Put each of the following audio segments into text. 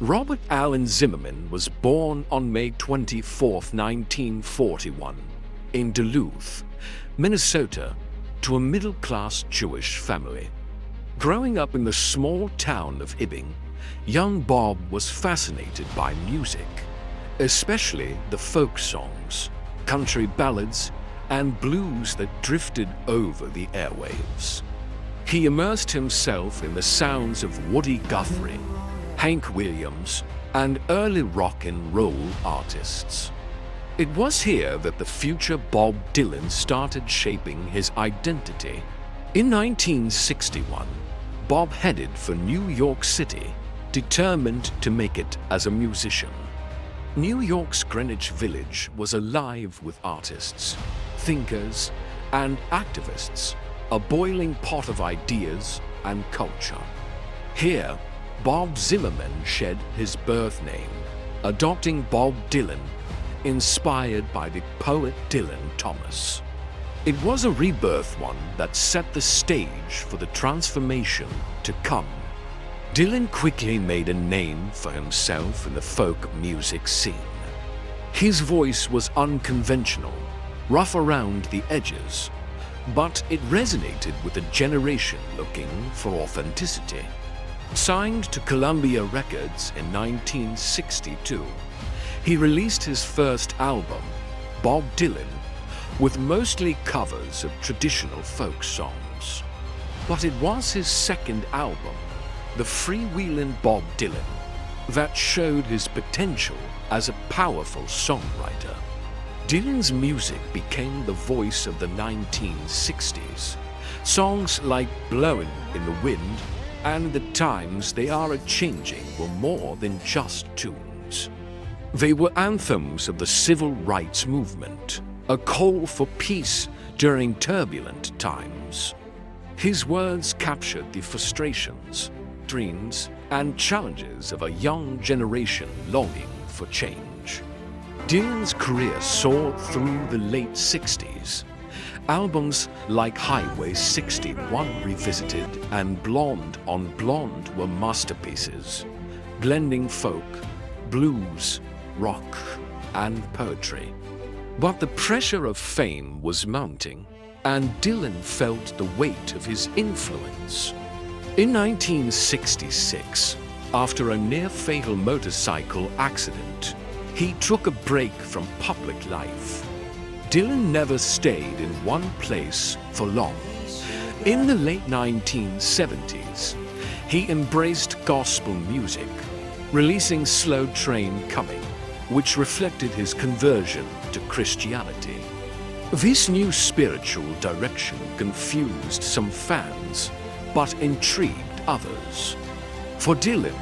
Robert Allen Zimmerman was born on May 24, 1941, in Duluth, Minnesota, to a middle-class Jewish family. Growing up in the small town of Ibbing, young Bob was fascinated by music, especially the folk songs, country ballads, and blues that drifted over the airwaves. He immersed himself in the sounds of Woody Guthrie, Hank Williams, and early rock and roll artists. It was here that the future Bob Dylan started shaping his identity. In 1961, Bob headed for New York City, determined to make it as a musician. New York's Greenwich Village was alive with artists, thinkers, and activists, a boiling pot of ideas and culture. Here, Bob Zimmerman shed his birth name, adopting Bob Dylan, inspired by the poet Dylan Thomas. It was a rebirth one that set the stage for the transformation to come. Dylan quickly made a name for himself in the folk music scene. His voice was unconventional, rough around the edges, but it resonated with a generation looking for authenticity. Signed to Columbia Records in 1962, he released his first album, Bob Dylan, with mostly covers of traditional folk songs. But it was his second album, The Freewheelin' Bob Dylan, that showed his potential as a powerful songwriter. Dylan's music became the voice of the 1960s. Songs like Blowin' in the Wind and The Times They Are a-Changin' were more than just tunes. They were anthems of the civil rights movement, a call for peace during turbulent times. His words captured the frustrations, dreams, and challenges of a young generation longing for change. Dylan's career soared through the late 60s. Albums like Highway 61 Revisited and Blonde on Blonde were masterpieces, blending folk, blues, rock, and poetry. But the pressure of fame was mounting, and Dylan felt the weight of his influence. In 1966, after a near-fatal motorcycle accident, he took a break from public life. Dylan never stayed in one place for long. In the late 1970s, he embraced gospel music, releasing Slow Train Coming, which reflected his conversion to Christianity. This new spiritual direction confused some fans, but intrigued others. For Dylan,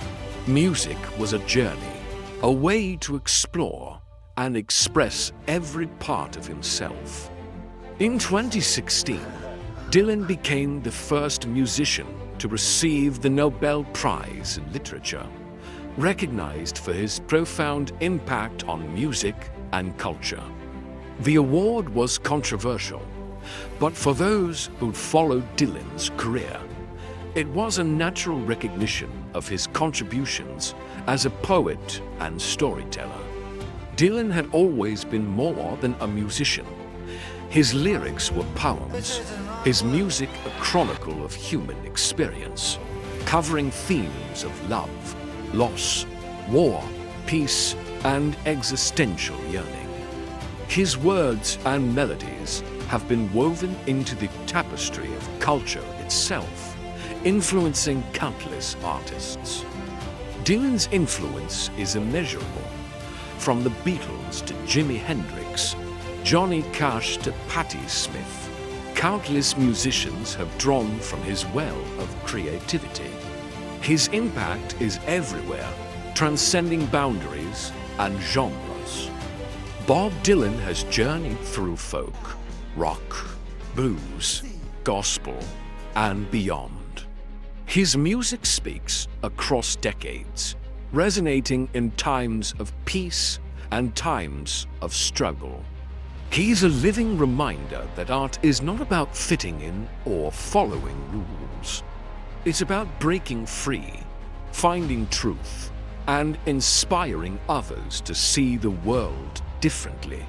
music was a journey, a way to explore and express every part of himself. In 2016, Dylan became the first musician to receive the Nobel Prize in Literature, recognized for his profound impact on music and culture. The award was controversial, but for those who'd followed Dylan's career, it was a natural recognition of his contributions as a poet and storyteller. Dylan had always been more than a musician. His lyrics were poems, his music a chronicle of human experience, covering themes of love, loss, war, peace, and existential yearning. His words and melodies have been woven into the tapestry of culture itself, influencing countless artists. Dylan's influence is immeasurable. From the Beatles to Jimi Hendrix, Johnny Cash to Patti Smith, countless musicians have drawn from his well of creativity. His impact is everywhere, transcending boundaries and genres. Bob Dylan has journeyed through folk, rock, blues, gospel, and beyond. His music speaks across decades, resonating in times of peace and times of struggle. He's a living reminder that art is not about fitting in or following rules. It's about breaking free, finding truth, and inspiring others to see the world differently.